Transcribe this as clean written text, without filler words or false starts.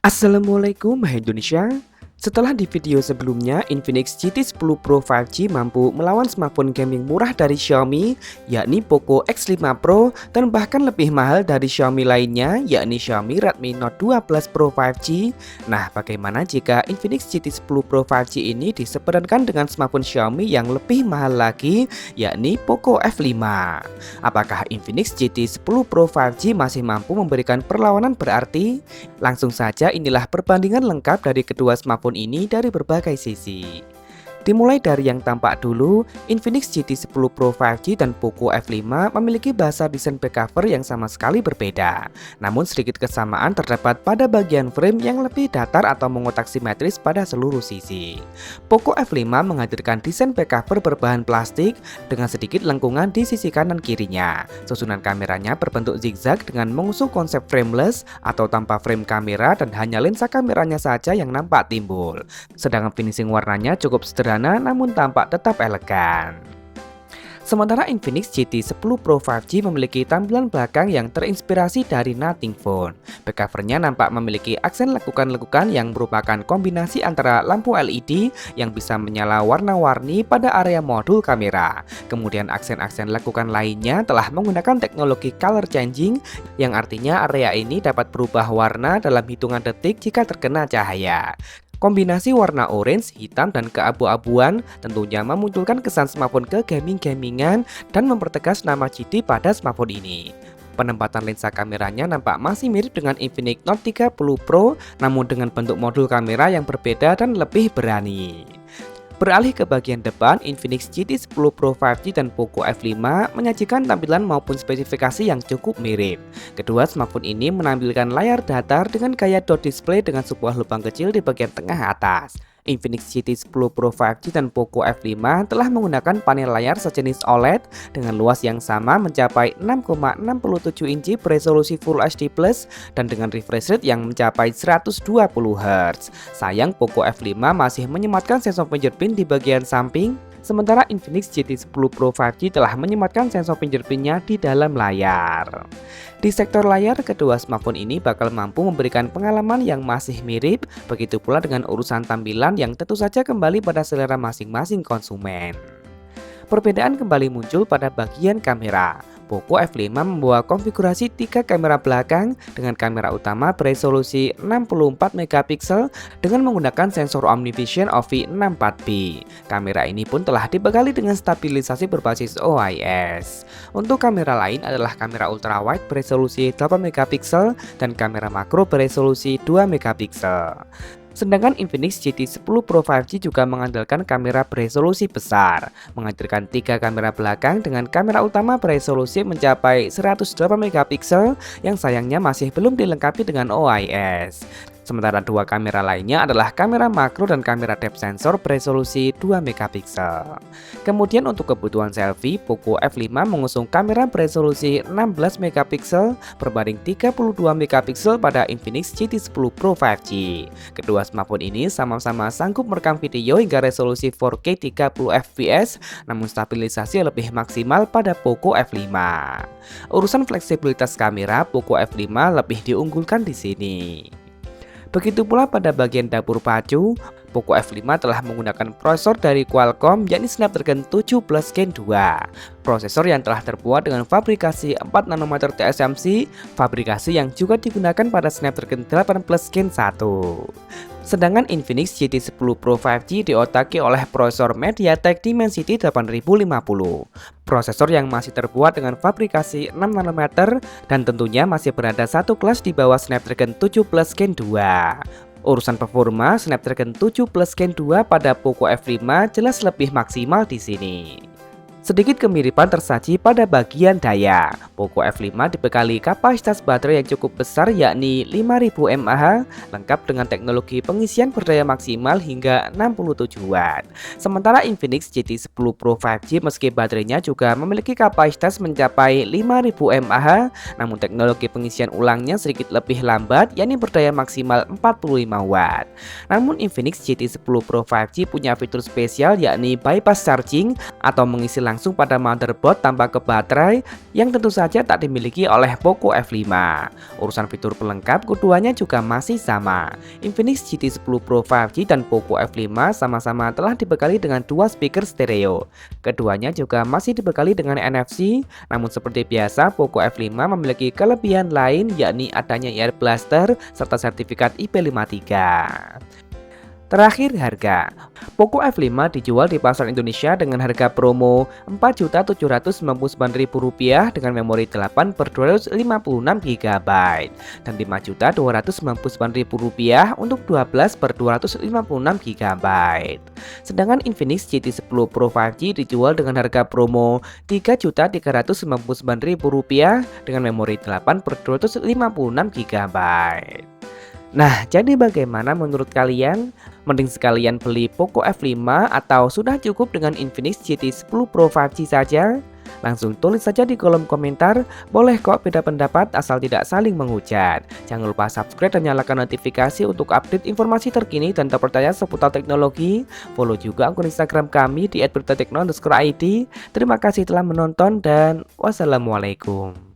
Assalamualaikum hai Indonesia. Setelah di video sebelumnya, Infinix GT10 Pro 5G mampu melawan smartphone gaming murah dari Xiaomi, yakni Poco X5 Pro, dan bahkan lebih mahal dari Xiaomi lainnya, yakni Xiaomi Redmi Note 2 Plus Pro 5G. Nah, bagaimana jika Infinix GT10 Pro 5G ini disepadankan dengan smartphone Xiaomi yang lebih mahal lagi, yakni Poco F5? Apakah Infinix GT10 Pro 5G masih mampu memberikan perlawanan berarti? Langsung saja inilah perbandingan lengkap dari kedua smartphone ini dari berbagai sisi. Dimulai dari yang tampak dulu, Infinix GT10 Pro 5G dan Poco F5 memiliki bahasa desain back cover yang sama sekali berbeda. Namun sedikit kesamaan terdapat pada bagian frame yang lebih datar atau mengotak simetris pada seluruh sisi. Poco F5 menghadirkan desain back cover berbahan plastik dengan sedikit lengkungan di sisi kanan kirinya. Susunan kameranya berbentuk zigzag dengan mengusung konsep frameless atau tanpa frame kamera dan hanya lensa kameranya saja yang nampak timbul. Sedangkan finishing warnanya cukup sederhana namun tampak tetap elegan. Sementara Infinix GT10 Pro 5G memiliki tampilan belakang yang terinspirasi dari Nothing Phone. Back covernya nampak memiliki aksen lekukan-lekukan yang merupakan kombinasi antara lampu LED yang bisa menyala warna-warni pada area modul kamera. Kemudian aksen-aksen lekukan lainnya telah menggunakan teknologi color changing, yang artinya area ini dapat berubah warna dalam hitungan detik jika terkena cahaya. Kombinasi warna orange, hitam, dan keabu-abuan tentunya memunculkan kesan smartphone ke gaming-gamingan dan mempertegas nama GT pada smartphone ini. Penempatan lensa kameranya nampak masih mirip dengan Infinix Note 30 Pro, namun dengan bentuk modul kamera yang berbeda dan lebih berani. Beralih ke bagian depan, Infinix GT10 Pro 5G dan Poco F5 menyajikan tampilan maupun spesifikasi yang cukup mirip. Kedua smartphone ini menampilkan layar datar dengan gaya dot display dengan sebuah lubang kecil di bagian tengah atas. Infinix GT10 Pro 5G dan Poco F5 telah menggunakan panel layar sejenis OLED dengan luas yang sama mencapai 6,67 inci beresolusi Full HD Plus dan dengan refresh rate yang mencapai 120 Hz. Sayang Poco F5 masih menyematkan sensor fingerprint di bagian samping, sementara Infinix GT10 Pro 5G telah menyematkan sensor fingerprintnya di dalam layar. Di sektor layar, kedua smartphone ini bakal mampu memberikan pengalaman yang masih mirip, begitu pula dengan urusan tampilan yang tentu saja kembali pada selera masing-masing konsumen. Perbedaan kembali muncul pada bagian kamera. Poco F5 membawa konfigurasi 3 kamera belakang dengan kamera utama beresolusi 64 megapiksel dengan menggunakan sensor OmniVision OV64B. Kamera ini pun telah dibekali dengan stabilisasi berbasis OIS. Untuk kamera lain adalah kamera ultrawide beresolusi 8 megapiksel dan kamera makro beresolusi 2 megapiksel. Sedangkan Infinix GT10 Pro 5G juga mengandalkan kamera beresolusi besar, menghadirkan 3 kamera belakang dengan kamera utama beresolusi mencapai 108 megapiksel yang sayangnya masih belum dilengkapi dengan OIS. Sementara 2 kamera lainnya adalah kamera makro dan kamera depth sensor beresolusi 2 megapiksel. Kemudian untuk kebutuhan selfie, Poco F5 mengusung kamera beresolusi 16 megapiksel berbanding 32 megapiksel pada Infinix GT10 Pro 5G. Kedua smartphone ini sama-sama sanggup merekam video hingga resolusi 4K 30 fps, namun stabilisasi lebih maksimal pada Poco F5. Urusan fleksibilitas kamera, Poco F5 lebih diunggulkan di sini. Begitu pula pada bagian dapur pacu, Poco F5 telah menggunakan prosesor dari Qualcomm yakni Snapdragon 7 Plus Gen 2. Prosesor yang telah terbuat dengan fabrikasi 4 nanometer TSMC, fabrikasi yang juga digunakan pada Snapdragon 8 Plus Gen 1. Sedangkan Infinix GT10 Pro 5G diotaki oleh prosesor MediaTek Dimensity 8050. Prosesor yang masih terbuat dengan fabrikasi 6 nanometer dan tentunya masih berada satu kelas di bawah Snapdragon 7 Plus Gen 2. Urusan performa, Snapdragon 7 Plus Gen 2 pada Poco F5 jelas lebih maksimal di sini. Sedikit kemiripan tersaji pada bagian daya. Poco F5 dibekali kapasitas baterai yang cukup besar yakni 5000 mAh, lengkap dengan teknologi pengisian berdaya maksimal hingga 67 Watt. Sementara Infinix GT10 Pro 5G meski baterainya juga memiliki kapasitas mencapai 5000 mAh, namun teknologi pengisian ulangnya sedikit lebih lambat yakni berdaya maksimal 45 Watt. Namun Infinix GT10 Pro 5G punya fitur spesial yakni bypass charging atau mengisi langsung pada motherboard tanpa ke baterai yang tentu saja tak dimiliki oleh Poco F5. Urusan fitur pelengkap keduanya juga masih sama. Infinix GT 10 Pro 5G dan Poco F5 sama-sama telah dibekali dengan dua speaker stereo. Keduanya juga masih dibekali dengan NFC, namun seperti biasa Poco F5 memiliki kelebihan lain yakni adanya Air Blaster serta sertifikat IP53. Terakhir harga, Poco F5 dijual di pasar Indonesia dengan harga promo Rp4.799.000 dengan memori 8/256GB dan Rp5.299.000 untuk 12/256GB. Sedangkan Infinix GT 10 Pro 5G dijual dengan harga promo Rp3.399.000 dengan memori 8/256GB. Nah, jadi bagaimana menurut kalian? Mending sekalian beli Poco F5 atau sudah cukup dengan Infinix GT 10 Pro 5G saja? Langsung tulis saja di kolom komentar, boleh kok beda pendapat asal tidak saling menghujat. Jangan lupa subscribe dan nyalakan notifikasi untuk update informasi terkini dan terpercaya seputar teknologi. Follow juga akun Instagram kami di @beritatekno_id. Terima kasih telah menonton dan wassalamualaikum.